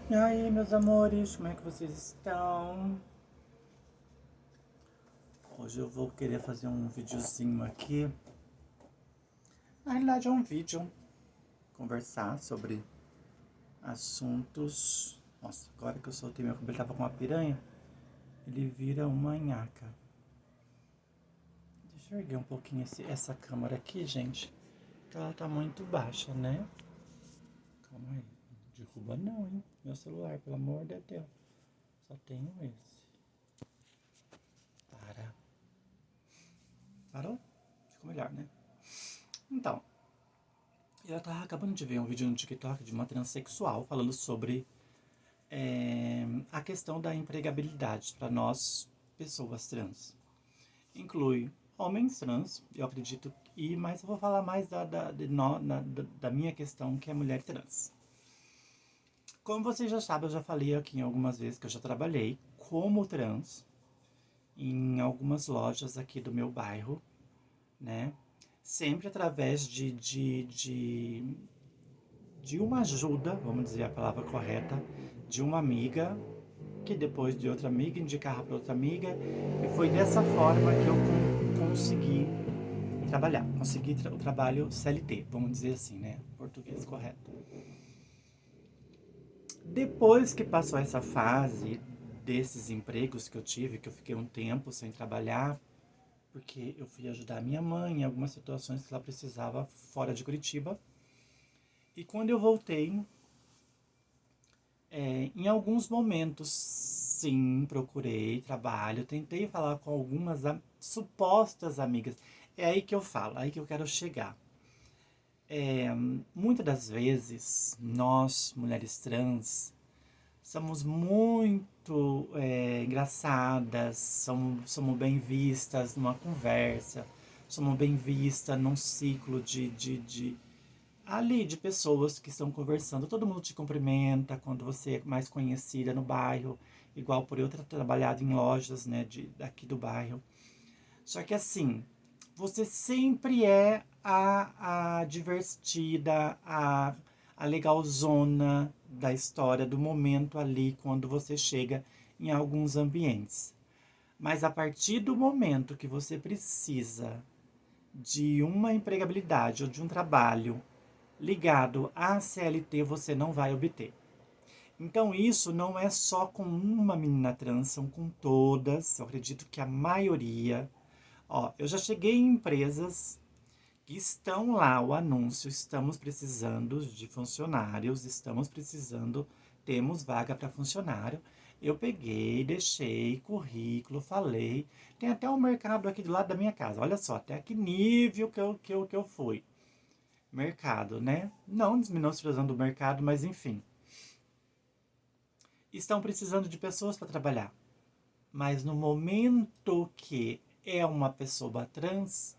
E aí, meus amores, como é que vocês estão? Hoje eu vou querer fazer um videozinho aqui. Na realidade é um vídeo, conversar sobre assuntos. Nossa, agora que eu soltei meu cabelo, tava com uma piranha, ele vira uma nhaca. Deixa eu erguer um pouquinho essa câmera aqui, gente, que ela tá muito baixa, né? Calma aí, não derruba não, hein? Meu celular, pelo amor de Deus. Só tenho esse. Para. Parou? Ficou melhor, né? Então, eu tava acabando de ver um vídeo no TikTok de uma transexual falando sobre a questão da empregabilidade para nós, pessoas trans. Inclui homens trans, eu acredito, mas eu vou falar mais da minha questão, que é mulher trans. Como vocês já sabem, eu já falei aqui algumas vezes que eu já trabalhei como trans em algumas lojas aqui do meu bairro, né? Sempre através de uma ajuda, vamos dizer a palavra correta, de uma amiga, que depois de outra amiga indicava para outra amiga, e foi dessa forma que eu consegui trabalhar, consegui o trabalho CLT, vamos dizer assim, né? Português correto. Depois que passou essa fase desses empregos que eu tive, que eu fiquei um tempo sem trabalhar, porque eu fui ajudar a minha mãe em algumas situações que ela precisava fora de Curitiba. E quando eu voltei, em alguns momentos, sim, procurei trabalho, tentei falar com algumas supostas amigas. É aí que eu falo, aí que eu quero chegar. Muitas das vezes, nós, mulheres trans, somos muito engraçadas, somos bem vistas numa conversa, somos bem vistas num ciclo ali de pessoas que estão conversando. Todo mundo te cumprimenta quando você é mais conhecida no bairro, igual por eu ter trabalhado em lojas, né, daqui do bairro. Só que assim, você sempre é a divertida, a legalzona da história, do momento ali, quando você chega em alguns ambientes. Mas a partir do momento que você precisa de uma empregabilidade ou de um trabalho ligado à CLT, você não vai obter. Então isso não é só com uma menina trans, são com todas. Eu acredito que a maioria. Ó, eu já cheguei em empresas que estão lá o anúncio: estamos precisando de funcionários, estamos precisando, temos vaga para funcionário. Eu peguei, deixei currículo, falei. Tem até um mercado aqui do lado da minha casa. Olha só, até que nível que eu fui. Mercado, né? Não desmenosprezando o mercado, mas enfim. Estão precisando de pessoas para trabalhar. Mas no momento que é uma pessoa trans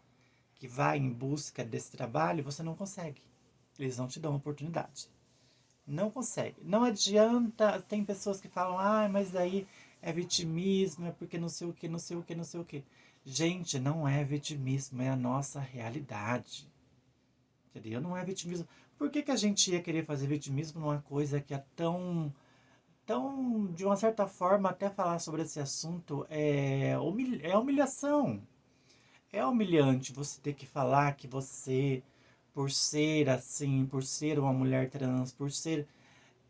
que vai em busca desse trabalho, você não consegue. Eles não te dão oportunidade. Não consegue. Não adianta. Tem pessoas que falam, mas daí é vitimismo, é porque não sei o que, não sei o que, não sei o que. Gente, não é vitimismo, é a nossa realidade. Entendeu? Não é vitimismo. Por que a gente ia querer fazer vitimismo numa coisa que é tão, de uma certa forma, até falar sobre esse assunto é humilhação. É humilhante você ter que falar que você, por ser assim, por ser uma mulher trans, por ser.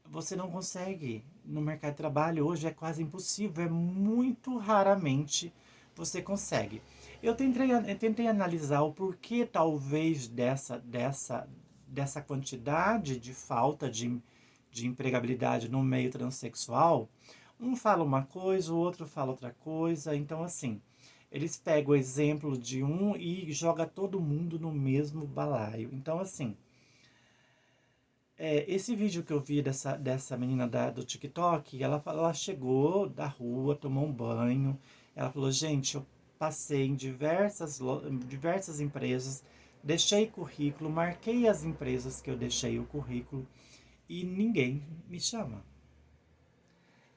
Você não consegue. No mercado de trabalho hoje é quase impossível, é muito raramente você consegue. Eu tentei analisar o porquê, talvez, dessa quantidade de falta de empregabilidade no meio transexual. Um fala uma coisa, o outro fala outra coisa. Então, assim, eles pegam o exemplo de um e joga todo mundo no mesmo balaio. Então, assim, esse vídeo que eu vi dessa menina do TikTok, ela chegou da rua, tomou um banho. Ela falou, gente, eu passei em diversas empresas, deixei currículo, marquei as empresas que eu deixei o currículo e ninguém me chama.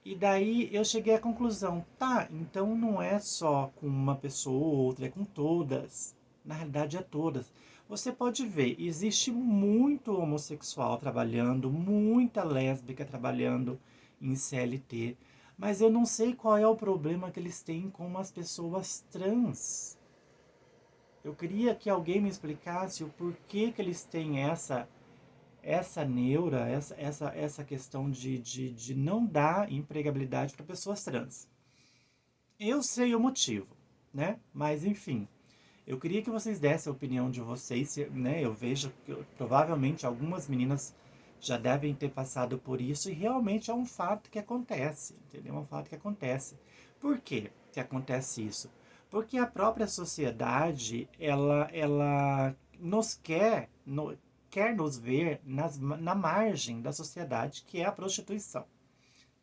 E daí eu cheguei à conclusão, tá, então não é só com uma pessoa ou outra, é com todas. Na realidade é todas. Você pode ver, existe muito homossexual trabalhando, muita lésbica trabalhando em CLT, mas eu não sei qual é o problema que eles têm com as pessoas trans. Eu queria que alguém me explicasse o porquê que eles têm essa neura, essa questão de não dar empregabilidade para pessoas trans. Eu sei o motivo, né? Mas enfim, eu queria que vocês dessem a opinião de vocês, né? Eu vejo que provavelmente algumas meninas já devem ter passado por isso e realmente é um fato que acontece, entendeu? É um fato que acontece. Por que que acontece isso? Porque a própria sociedade, ela nos quer nos ver na margem da sociedade, que é a prostituição.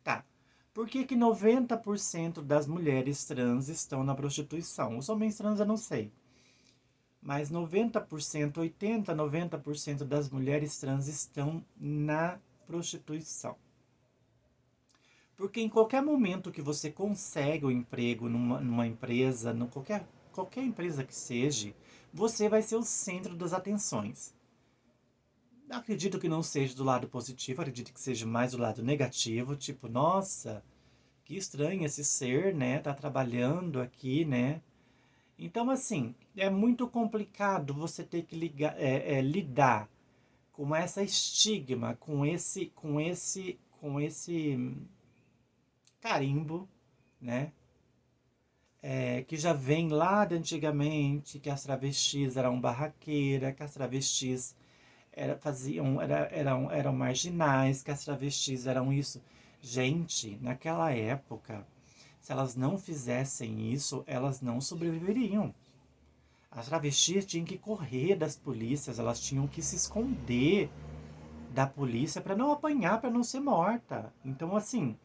Tá. Por que que 90% das mulheres trans estão na prostituição? Os homens trans eu não sei. Mas 90%, 80%, 90% das mulheres trans estão na prostituição. Porque em qualquer momento que você consegue o emprego numa empresa, qualquer empresa que seja, você vai ser o centro das atenções. Acredito que não seja do lado positivo, acredito que seja mais do lado negativo, tipo, nossa, que estranho esse ser, né, tá trabalhando aqui, né. Então, assim, é muito complicado você ter que lidar com essa estigma, com esse carimbo, né? Que já vem lá de antigamente, que as travestis eram barraqueiras, que as travestis eram marginais, que as travestis eram isso. Gente, naquela época, se elas não fizessem isso, elas não sobreviveriam. As travestis tinham que correr das polícias, elas tinham que se esconder da polícia para não apanhar, para não ser morta. Então, assim,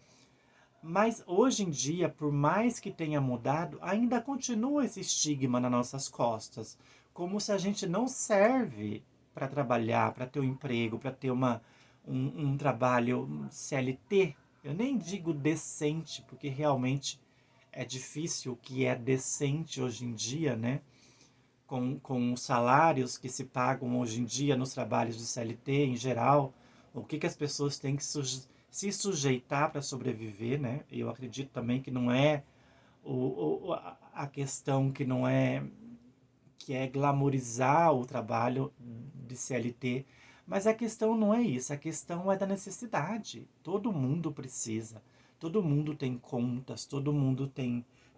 mas hoje em dia, por mais que tenha mudado, ainda continua esse estigma nas nossas costas, como se a gente não serve para trabalhar, para ter um emprego, para ter um trabalho CLT. Eu nem digo decente, porque realmente é difícil o que é decente hoje em dia, né? Com os salários que se pagam hoje em dia nos trabalhos de CLT em geral, o que as pessoas têm que se sujeitar para sobreviver, né? Eu acredito também que não é a questão que é glamorizar o trabalho de CLT, mas a questão não é isso, a questão é da necessidade. Todo mundo precisa, todo mundo tem contas, todo mundo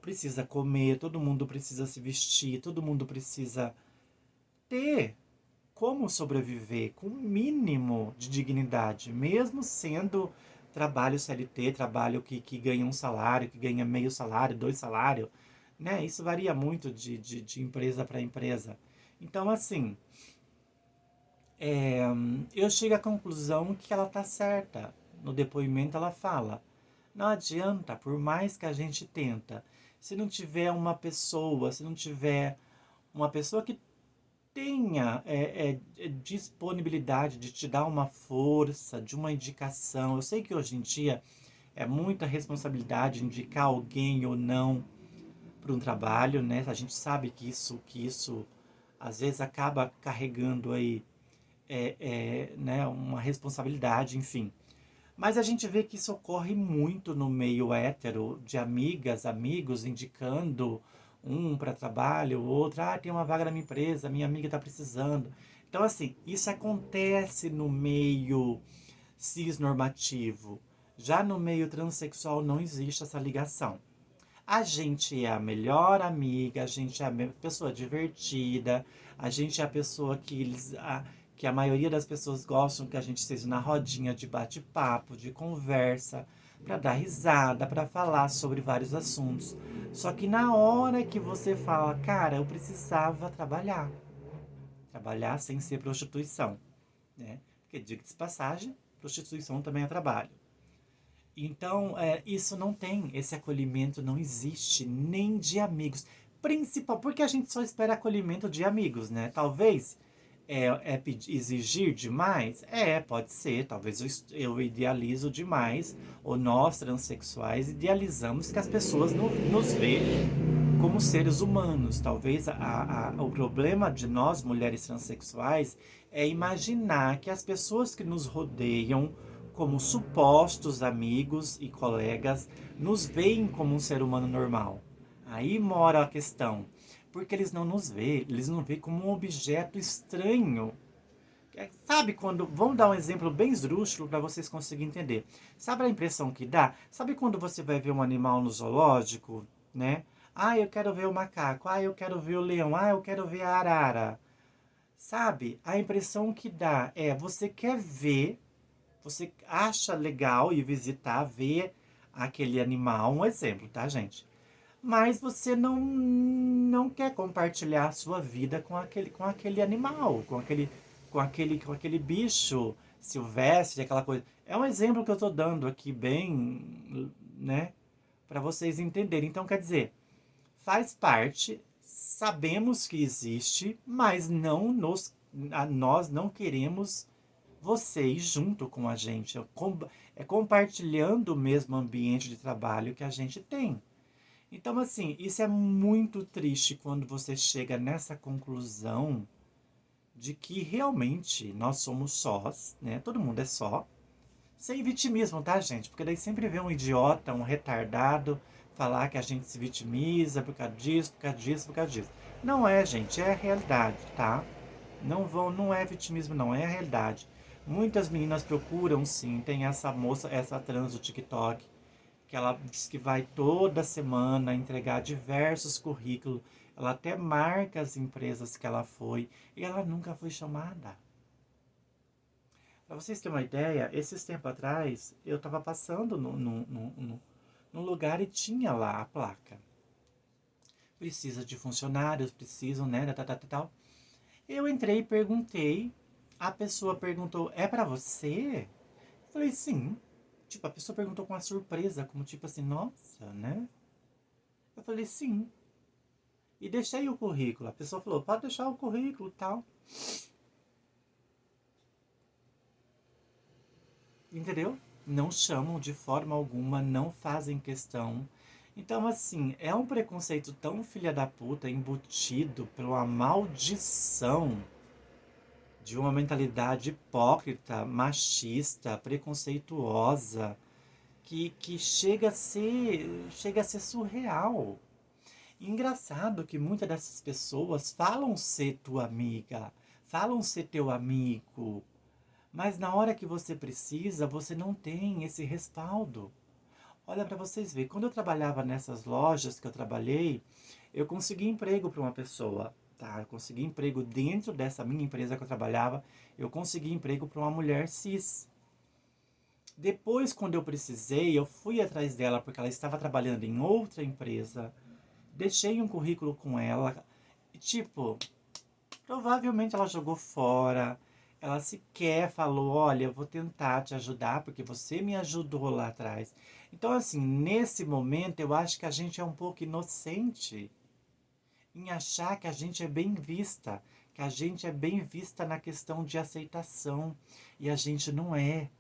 precisa comer, todo mundo precisa se vestir, todo mundo precisa ter como sobreviver com um mínimo de dignidade, mesmo sendo trabalho CLT, trabalho que ganha um salário, que ganha meio salário, 2 salários, né? Isso varia muito de empresa para empresa. Então, assim, eu chego à conclusão que ela tá certa. No depoimento ela fala, não adianta, por mais que a gente tenta, se não tiver se não tiver uma pessoa que tenha disponibilidade de te dar uma força, de uma indicação. Eu sei que hoje em dia é muita responsabilidade indicar alguém ou não para um trabalho, né? A gente sabe que isso às vezes acaba carregando aí né, uma responsabilidade, enfim. Mas a gente vê que isso ocorre muito no meio hétero, de amigas, amigos indicando um para trabalho, o outro, tem uma vaga na minha empresa, minha amiga está precisando. Então, assim, isso acontece no meio cisnormativo. Já no meio transexual não existe essa ligação. A gente é a melhor amiga, a gente é a pessoa divertida, a gente é a pessoa que a maioria das pessoas gostam que a gente esteja na rodinha de bate-papo, de conversa, para dar risada, para falar sobre vários assuntos. Só que na hora que você fala, cara, eu precisava trabalhar sem ser prostituição, né? Porque, diga de passagem, prostituição também é trabalho. Então, isso não tem, esse acolhimento não existe, nem de amigos. Principal, porque a gente só espera acolhimento de amigos, né? Talvez exigir demais? Pode ser. Talvez eu idealizo demais, ou nós, transexuais, idealizamos que as pessoas nos vejam como seres humanos. Talvez o problema de nós, mulheres transexuais, é imaginar que as pessoas que nos rodeiam, como supostos amigos e colegas, nos veem como um ser humano normal. Aí mora a questão. Porque eles não nos veem, eles nos veem como um objeto estranho. Sabe quando. Vamos dar um exemplo bem esdrúxulo para vocês conseguirem entender. Sabe a impressão que dá? Sabe quando você vai ver um animal no zoológico, né? Ah, eu quero ver o macaco. Ah, eu quero ver o leão. Ah, eu quero ver a arara. Sabe? A impressão que dá é você quer ver, você acha legal ir visitar, ver aquele animal. Um exemplo, tá, gente? Mas você não quer compartilhar a sua vida com aquele animal, com aquele bicho silvestre, aquela coisa. É um exemplo que eu estou dando aqui bem, né, para vocês entenderem. Então, quer dizer, faz parte, sabemos que existe, mas nós não queremos vocês junto com a gente. É compartilhando o mesmo ambiente de trabalho que a gente tem. Então, assim, isso é muito triste quando você chega nessa conclusão de que realmente nós somos sós, né? Todo mundo é só. Sem vitimismo, tá, gente? Porque daí sempre vem um idiota, um retardado, falar que a gente se vitimiza por causa disso, por causa disso, por causa disso. Não é, gente, é a realidade, tá? Não é vitimismo, não, é a realidade. Muitas meninas procuram, sim, tem essa moça, essa trans do TikTok, que ela diz que vai toda semana entregar diversos currículos. Ela até marca as empresas que ela foi e ela nunca foi chamada. Para vocês terem uma ideia, esses tempos atrás eu estava passando num lugar e tinha lá a placa. Precisa de funcionários, precisam, né? Tal. Eu entrei e perguntei. A pessoa perguntou: é para você? Eu falei: sim. Tipo, a pessoa perguntou com uma surpresa, como tipo assim: nossa, né? Eu falei: sim. E deixei o currículo. A pessoa falou: pode deixar o currículo e tal. Entendeu? Não chamam de forma alguma, não fazem questão. Então, assim, é um preconceito tão filha da puta, embutido pela maldição de uma mentalidade hipócrita, machista, preconceituosa, que chega a ser surreal. E engraçado que muitas dessas pessoas falam ser tua amiga, falam ser teu amigo, mas na hora que você precisa, você não tem esse respaldo. Olha para vocês verem, quando eu trabalhava nessas lojas que eu trabalhei, eu consegui emprego para uma pessoa, tá? Eu consegui emprego dentro dessa minha empresa que eu trabalhava, eu consegui emprego para uma mulher cis. Depois, quando eu precisei, eu fui atrás dela porque ela estava trabalhando em outra empresa, deixei um currículo com ela, e tipo, provavelmente ela jogou fora. Ela sequer falou: olha, eu vou tentar te ajudar porque você me ajudou lá atrás. Então, assim, nesse momento, eu acho que a gente é um pouco inocente em achar que a gente é bem vista, que a gente é bem vista na questão de aceitação. E a gente não é.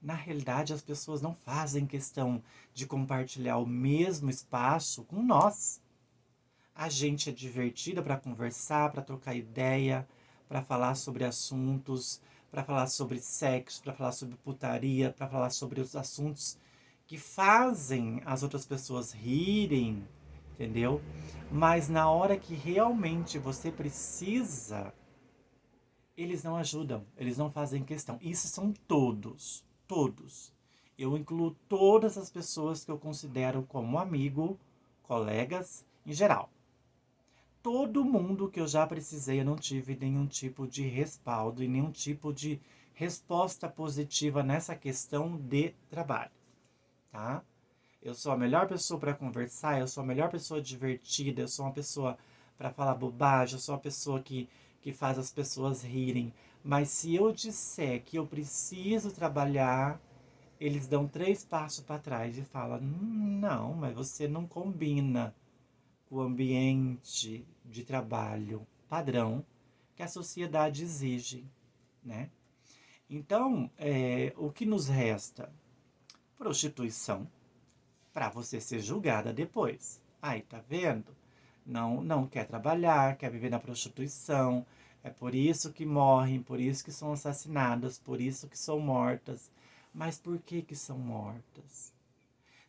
Na realidade, as pessoas não fazem questão de compartilhar o mesmo espaço com nós. A gente é divertida para conversar, para trocar ideia, para falar sobre assuntos, para falar sobre sexo, para falar sobre putaria, para falar sobre os assuntos que fazem as outras pessoas rirem, entendeu? Mas na hora que realmente você precisa, eles não ajudam, eles não fazem questão. Isso são todos, todos. Eu incluo todas as pessoas que eu considero como amigo, colegas, em geral. Todo mundo que eu já precisei, eu não tive nenhum tipo de respaldo e nenhum tipo de resposta positiva nessa questão de trabalho, tá? Eu sou a melhor pessoa para conversar, eu sou a melhor pessoa divertida, eu sou uma pessoa para falar bobagem, eu sou uma pessoa que faz as pessoas rirem. Mas se eu disser que eu preciso trabalhar, eles dão 3 passos para trás e falam: não, mas você não combina o ambiente de trabalho padrão que a sociedade exige, né? Então, o que nos resta? Prostituição, para você ser julgada depois. Aí, tá vendo? não quer trabalhar, quer viver na prostituição. É por isso que morrem, por isso que são assassinadas, por isso que são mortas. Mas por que que são mortas?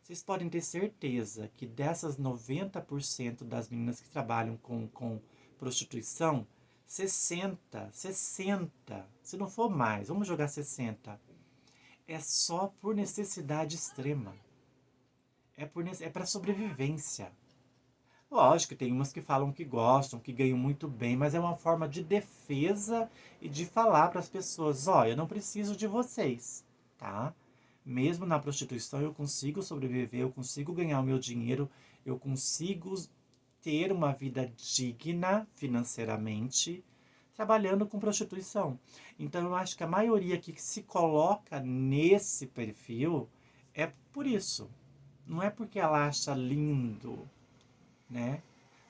Vocês podem ter certeza que dessas 90% das meninas que trabalham com prostituição, 60, se não for mais, vamos jogar 60, é só por necessidade extrema. É para sobrevivência. Lógico, tem umas que falam que gostam, que ganham muito bem, mas é uma forma de defesa e de falar para as pessoas: ó, eu não preciso de vocês, tá? Mesmo na prostituição eu consigo sobreviver, eu consigo ganhar o meu dinheiro, eu consigo ter uma vida digna financeiramente trabalhando com prostituição. Então eu acho que a maioria que se coloca nesse perfil é por isso. Não é porque ela acha lindo, né?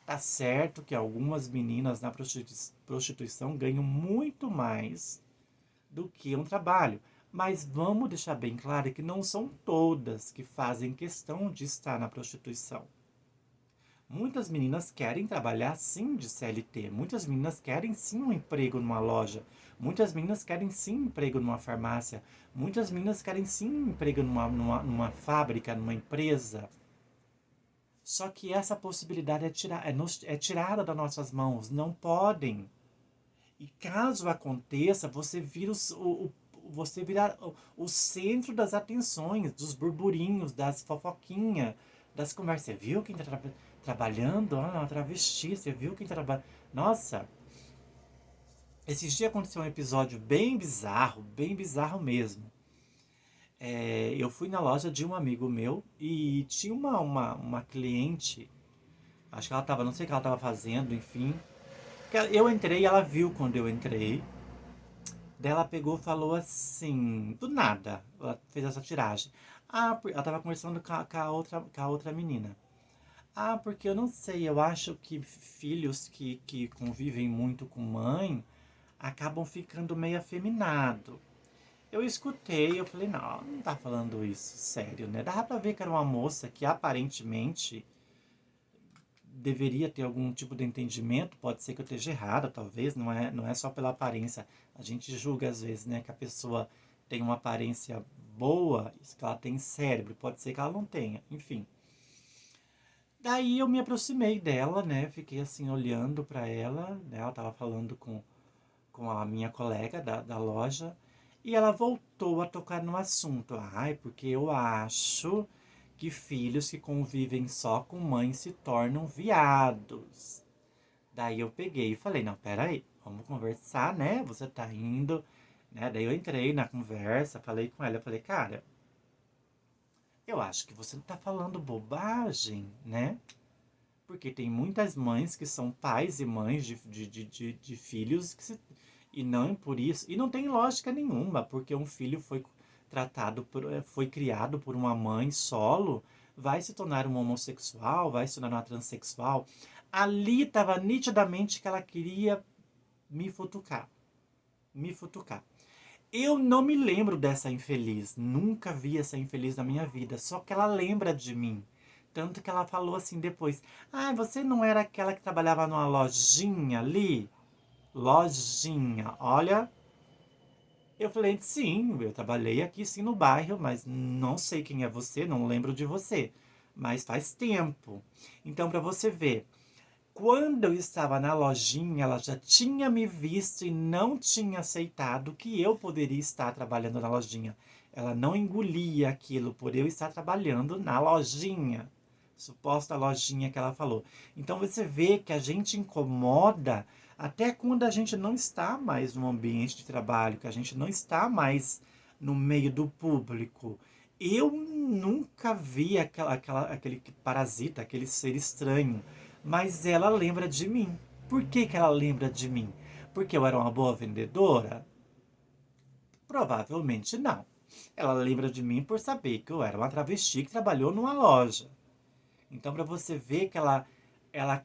Tá certo que algumas meninas na prostituição ganham muito mais do que um trabalho. Mas vamos deixar bem claro que não são todas que fazem questão de estar na prostituição. Muitas meninas querem trabalhar sim de CLT. Muitas meninas querem sim um emprego numa loja. Muitas meninas querem sim um emprego numa farmácia. Muitas meninas querem sim um emprego numa fábrica, numa empresa. Só que essa possibilidade é tirada das nossas mãos. Não podem. E caso aconteça, você vira o centro das atenções, dos burburinhos, das fofoquinhas, das conversas. Você viu quem está trabalhando? Ah, uma travesti. Você viu quem trabalha? Nossa, esses dias aconteceu um episódio bem bizarro mesmo. Eu fui na loja de um amigo meu e tinha uma cliente. Acho que ela tava, não sei o que ela tava fazendo, enfim. Eu entrei, ela viu quando eu entrei. Daí ela pegou e falou assim, do nada, ela fez essa tiragem. Ah, ela tava conversando com a outra menina. Ah, porque eu não sei, eu acho que filhos que convivem muito com mãe acabam ficando meio afeminado. Eu escutei, eu falei, não, não tá falando isso, sério, né? Dava pra ver que era uma moça que aparentemente deveria ter algum tipo de entendimento, pode ser que eu esteja errada, talvez, não é só pela aparência. A gente julga às vezes, né, que a pessoa tem uma aparência boa, isso que ela tem cérebro, pode ser que ela não tenha, enfim. Daí eu me aproximei dela, né, fiquei assim olhando para ela, né, ela tava falando com a minha colega da loja, e ela voltou a tocar no assunto. Ai, porque eu acho que filhos que convivem só com mãe se tornam viados. Daí eu peguei e falei, não, peraí, vamos conversar, né? Você tá indo, né? Daí eu entrei na conversa, falei com ela, eu falei, cara, eu acho que você tá falando bobagem, né? Porque tem muitas mães que são pais e mães de filhos e não por isso. E não tem lógica nenhuma, porque um filho foi criado por uma mãe solo, vai se tornar um homossexual, vai se tornar uma transexual. Ali estava nitidamente que ela queria me futucar. Me futucar. Eu não me lembro dessa infeliz, nunca vi essa infeliz na minha vida, só que ela lembra de mim. Tanto que ela falou assim depois: Ah, você não era aquela que trabalhava numa lojinha ali? Lojinha, olha. Eu falei: Sim, eu trabalhei aqui sim no bairro, mas não sei quem é você, não lembro de você. Mas faz tempo. Então, para você ver, quando eu estava na lojinha, ela já tinha me visto e não tinha aceitado que eu poderia estar trabalhando na lojinha. Ela não engolia aquilo por eu estar trabalhando na lojinha. Suposta lojinha que ela falou. Então você vê que a gente incomoda até quando a gente não está mais no ambiente de trabalho, que a gente não está mais no meio do público. Eu nunca vi aquele parasita, aquele ser estranho, mas ela lembra de mim. Por que que ela lembra de mim? Porque eu era uma boa vendedora? Provavelmente não. Ela lembra de mim por saber que eu era uma travesti que trabalhou numa loja. Então, para você ver que ela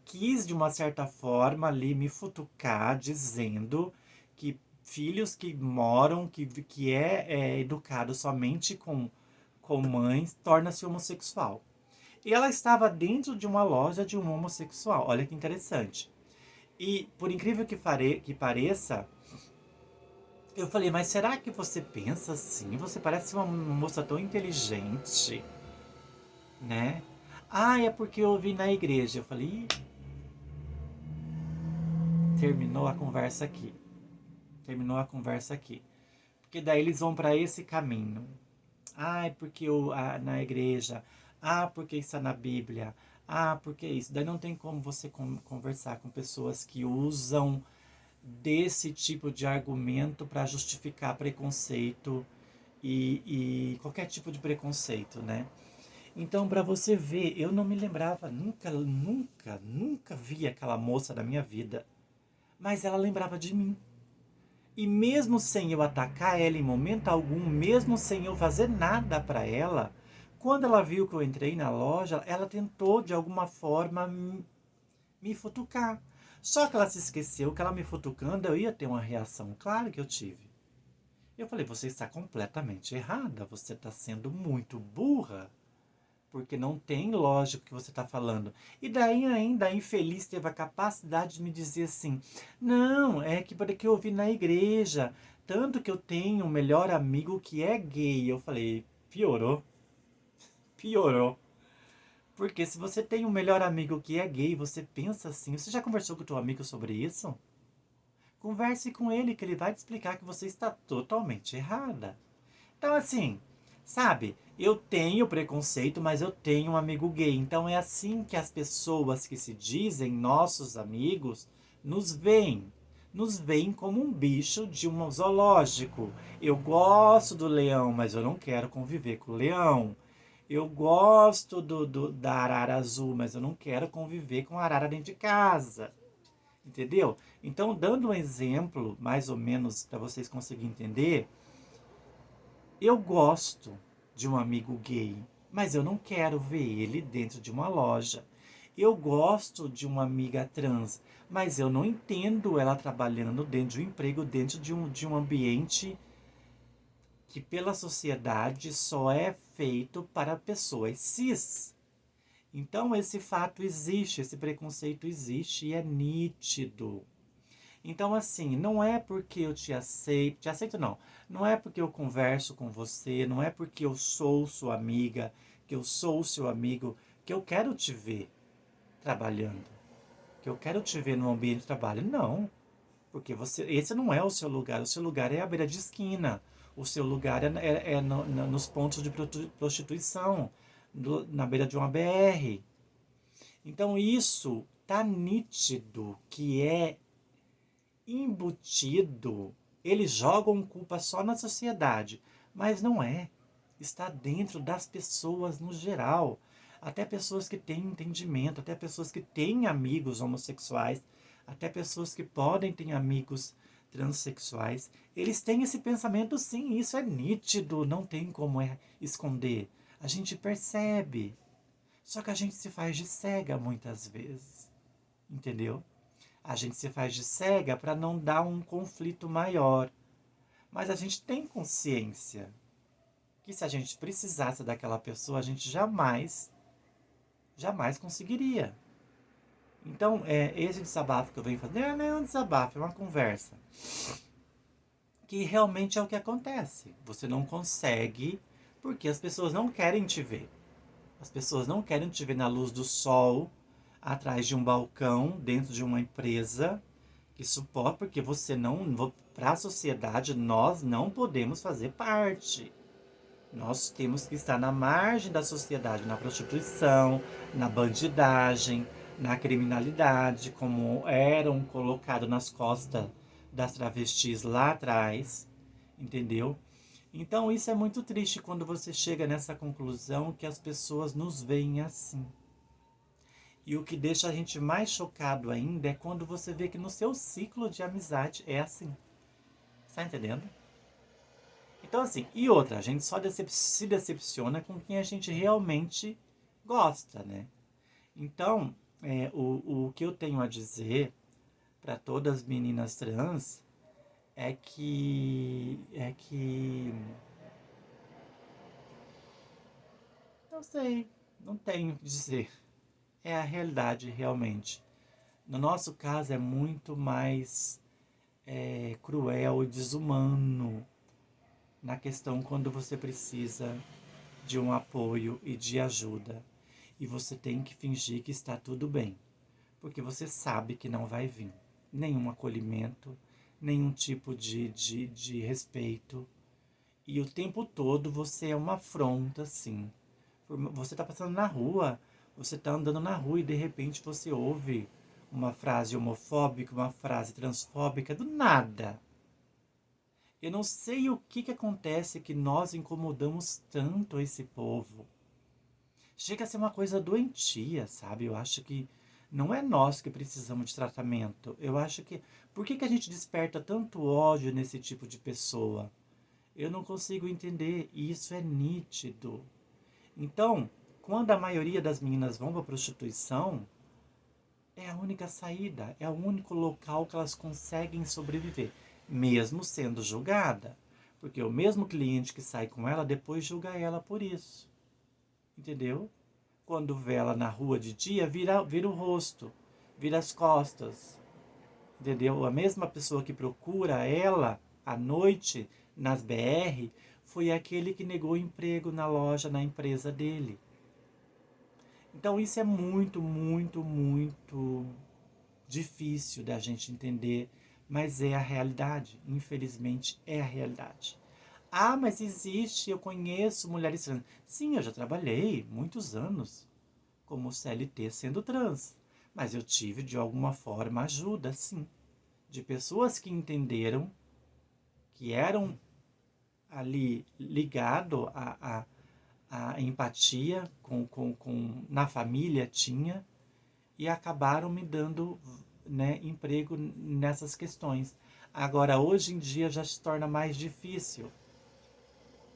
quis, de uma certa forma, ali me futucar, dizendo que filhos que moram, que é educado somente com mães, torna-se homossexual. E ela estava dentro de uma loja de um homossexual. Olha que interessante. E, por incrível que pareça, eu falei, mas será que você pensa assim? Você parece uma moça tão inteligente, né? Ah, é porque eu ouvi na igreja. Eu falei, terminou a conversa aqui. Terminou a conversa aqui. Porque daí eles vão para esse caminho. Ah, é porque na igreja. Ah, porque está na Bíblia. Ah, porque isso. Daí não tem como você conversar com pessoas que usam desse tipo de argumento para justificar preconceito e qualquer tipo de preconceito, né? Então, para você ver, eu não me lembrava, nunca vi aquela moça da minha vida, mas ela lembrava de mim. E mesmo sem eu atacar ela em momento algum, mesmo sem eu fazer nada para ela, quando ela viu que eu entrei na loja, ela tentou de alguma forma me futucar. Só que ela se esqueceu que ela me futucando, eu ia ter uma reação. Claro que eu tive. Eu falei, você está completamente errada, você está sendo muito burra, porque não tem lógica o que você está falando. E daí ainda a infeliz teve a capacidade de me dizer assim, não, é que para que eu ouvi na igreja, tanto que eu tenho um melhor amigo que é gay. Eu falei, piorou, piorou. Porque se você tem um melhor amigo que é gay, você pensa assim, você já conversou com o teu amigo sobre isso? Converse com ele que ele vai te explicar que você está totalmente errada. Então, assim, sabe? Eu tenho preconceito, mas eu tenho um amigo gay. Então, é assim que as pessoas que se dizem nossos amigos nos veem. Nos veem como um bicho de um zoológico. Eu gosto do leão, mas eu não quero conviver com o leão. Eu gosto da arara azul, mas eu não quero conviver com a arara dentro de casa. Entendeu? Então, dando um exemplo, mais ou menos, para vocês conseguirem entender, eu gosto de um amigo gay, mas eu não quero ver ele dentro de uma loja. Eu gosto de uma amiga trans, mas eu não entendo ela trabalhando dentro de um emprego, dentro de um ambiente que pela sociedade só é feito para pessoas cis. Então esse fato existe, esse preconceito existe e é nítido. Então, assim, não é porque eu te aceito não, não é porque eu converso com você, não é porque eu sou sua amiga, que eu sou seu amigo, que eu quero te ver trabalhando, que eu quero te ver no ambiente de trabalho. Não, porque esse não é o seu lugar é a beira de esquina, o seu lugar é nos pontos de prostituição, na beira de uma BR. Então, isso tá nítido que é embutido, eles jogam culpa só na sociedade, mas não é. Está dentro das pessoas no geral. Até pessoas que têm entendimento, até pessoas que têm amigos homossexuais, até pessoas que podem ter amigos transexuais, eles têm esse pensamento sim, isso é nítido, não tem como esconder. A gente percebe. Só que a gente se faz de cega muitas vezes, entendeu? A gente se faz de cega para não dar um conflito maior. Mas a gente tem consciência que se a gente precisasse daquela pessoa, a gente jamais conseguiria. Então, esse desabafo que eu venho fazer não é um desabafo, é uma conversa. Que realmente é o que acontece. Você não consegue porque as pessoas não querem te ver. As pessoas não querem te ver na luz do sol, atrás de um balcão, dentro de uma empresa, que suporta, porque você não, para a sociedade, nós não podemos fazer parte. Nós temos que estar na margem da sociedade, na prostituição, na bandidagem, na criminalidade, como eram colocados nas costas das travestis lá atrás, entendeu? Então isso é muito triste quando você chega nessa conclusão que as pessoas nos veem assim. E o que deixa a gente mais chocado ainda é quando você vê que no seu ciclo de amizade é assim. Tá entendendo? Então, assim, e outra, a gente só se decepciona com quem a gente realmente gosta, né? Então, o que eu tenho a dizer para todas as meninas trans é que não sei. Não tenho o que dizer. É a realidade, realmente. No nosso caso, é muito mais cruel e desumano na questão quando você precisa de um apoio e de ajuda. E você tem que fingir que está tudo bem, porque você sabe que não vai vir nenhum acolhimento, nenhum tipo de respeito. E o tempo todo você é uma afronta, sim. Você está passando na rua, você está andando na rua e de repente você ouve uma frase homofóbica, uma frase transfóbica, do nada. Eu não sei o que acontece que nós incomodamos tanto esse povo. Chega a ser uma coisa doentia, sabe? Eu acho que não é nós que precisamos de tratamento. Eu acho que. Por que a gente desperta tanto ódio nesse tipo de pessoa? Eu não consigo entender. E isso é nítido. Então, quando a maioria das meninas vão para a prostituição, é a única saída, é o único local que elas conseguem sobreviver, mesmo sendo julgada. Porque o mesmo cliente que sai com ela depois julga ela por isso. Entendeu? Quando vê ela na rua de dia, vira o rosto, vira as costas. Entendeu? A mesma pessoa que procura ela à noite nas BR foi aquele que negou emprego na loja, na empresa dele. Então isso é muito, muito, muito difícil da gente entender, mas é a realidade. Infelizmente é a realidade. Ah, mas existe, eu conheço mulheres trans. Sim, eu já trabalhei muitos anos como CLT sendo trans. Mas eu tive, de alguma forma, ajuda, sim. De pessoas que entenderam, que eram ali ligado a empatia na família tinha, e acabaram me dando, né, emprego nessas questões. Agora, hoje em dia já se torna mais difícil,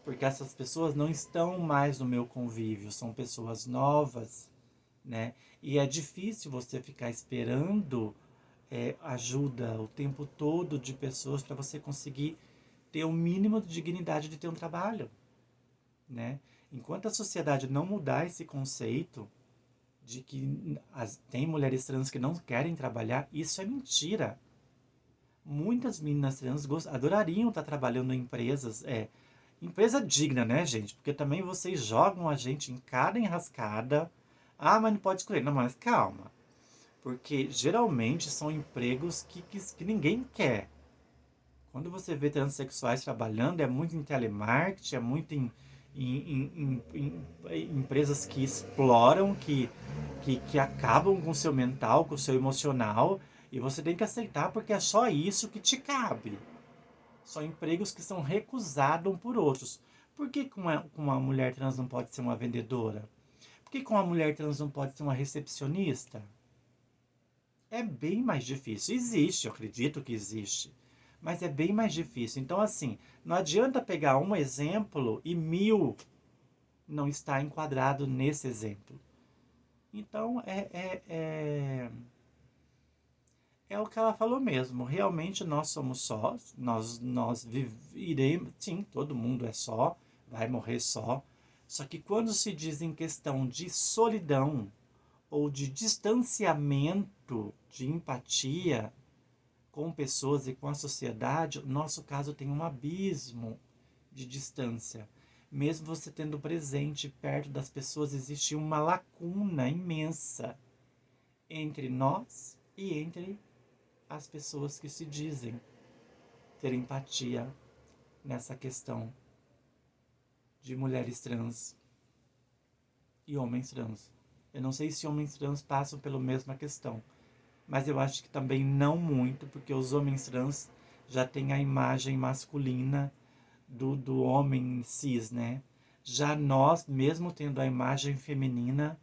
porque essas pessoas não estão mais no meu convívio, são pessoas novas, né? E é difícil você ficar esperando ajuda o tempo todo de pessoas para você conseguir ter o mínimo de dignidade de ter um trabalho, né? Enquanto a sociedade não mudar esse conceito de que tem mulheres trans que não querem trabalhar, isso é mentira. Muitas meninas trans adorariam estar trabalhando em empresas, empresa digna, né, gente? Porque também vocês jogam a gente em cada enrascada. Ah, mas não pode escolher. Não, mas calma. Porque geralmente são empregos que ninguém quer. Quando você vê transexuais trabalhando, é muito em telemarketing, é muito em empresas que exploram, que acabam com o seu mental, com o seu emocional, e você tem que aceitar porque é só isso que te cabe. São empregos que são recusados por outros. Por que com uma mulher trans não pode ser uma vendedora? Por que com uma mulher trans não pode ser uma recepcionista? É bem mais difícil. Existe, eu acredito que existe. Mas é bem mais difícil. Então, assim, não adianta pegar um exemplo e 1000 não está enquadrado nesse exemplo. Então, é o que ela falou mesmo. Realmente nós somos sós. Nós iremos. Sim, todo mundo é só. Vai morrer só. Só que quando se diz em questão de solidão ou de distanciamento, de empatia com pessoas e com a sociedade, o nosso caso tem um abismo de distância. Mesmo você tendo presente perto das pessoas, existe uma lacuna imensa entre nós e entre as pessoas que se dizem ter empatia nessa questão de mulheres trans e homens trans. Eu não sei se homens trans passam pela mesma questão, mas eu acho que também não muito, porque os homens trans já têm a imagem masculina do homem cis, né? Já nós, mesmo tendo a imagem feminina,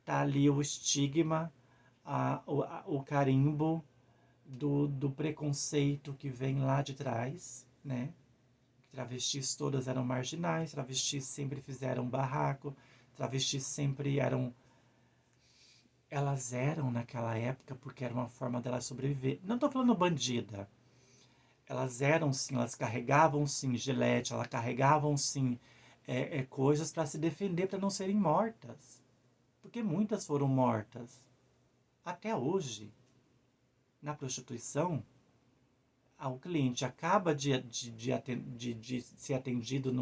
tá ali o estigma, o carimbo do preconceito que vem lá de trás, né? Travestis todas eram marginais, travestis sempre fizeram barraco, travestis sempre eram. Elas eram naquela época porque era uma forma delas sobreviver. Não estou falando bandida. Elas eram sim, elas carregavam sim gilete, elas carregavam sim coisas para se defender, para não serem mortas. Porque muitas foram mortas. Até hoje, na prostituição, o cliente acaba de ser atendido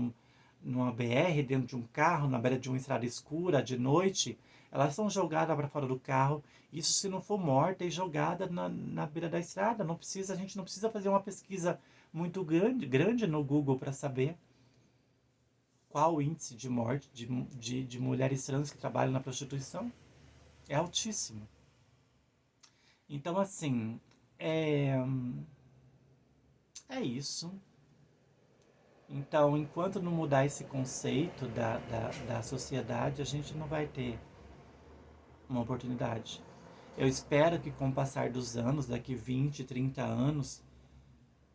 numa BR, dentro de um carro, na beira de uma estrada escura, de noite, elas são jogadas para fora do carro. Isso se não for morta e jogada na beira da estrada. Não precisa, a gente não precisa fazer uma pesquisa muito grande no Google para saber qual o índice de morte de mulheres trans que trabalham na prostituição. É altíssimo. Então, assim, é isso. Então, enquanto não mudar esse conceito da sociedade, a gente não vai ter uma oportunidade. Eu espero que com o passar dos anos, daqui 20, 30 anos,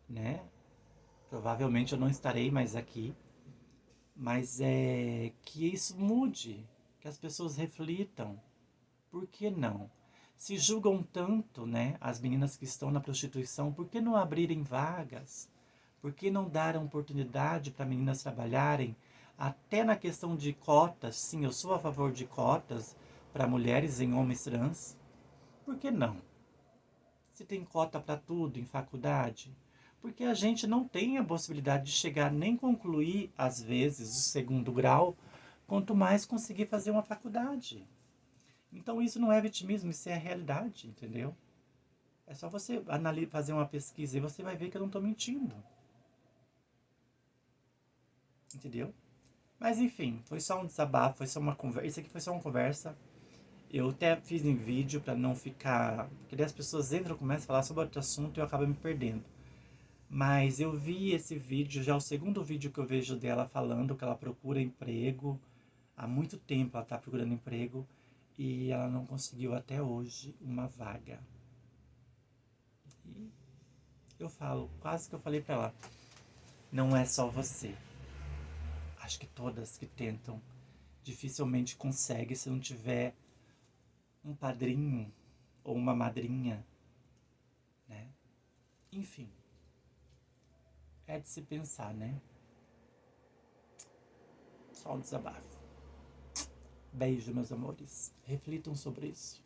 né? Provavelmente eu não estarei mais aqui, mas é que isso mude, que as pessoas reflitam. Por que não? Se julgam tanto, né, as meninas que estão na prostituição, por que não abrirem vagas? Por que não dar oportunidade para meninas trabalharem? Até na questão de cotas, sim, eu sou a favor de cotas para mulheres em homens trans. Por que não? Se tem cota para tudo em faculdade, porque a gente não tem a possibilidade de chegar nem concluir, às vezes, o segundo grau, quanto mais conseguir fazer uma faculdade. Então isso não é vitimismo, isso é a realidade, entendeu? É só você fazer uma pesquisa e você vai ver que eu não estou mentindo, entendeu? Mas enfim, foi só um desabafo, foi só uma conversa. Isso aqui foi só uma conversa. Eu até fiz em vídeo para não ficar. Porque daí as pessoas entram, começam a falar sobre outro assunto e eu acabo me perdendo. Mas eu vi esse vídeo, já é o segundo vídeo que eu vejo dela falando que ela procura emprego. Há muito tempo ela está procurando emprego e ela não conseguiu até hoje uma vaga. E eu falo, quase que eu falei para ela, não é só você. Acho que todas que tentam dificilmente conseguem se não tiver um padrinho ou uma madrinha, né? Enfim, é de se pensar, né? Só um desabafo. Beijo, meus amores. Reflitam sobre isso.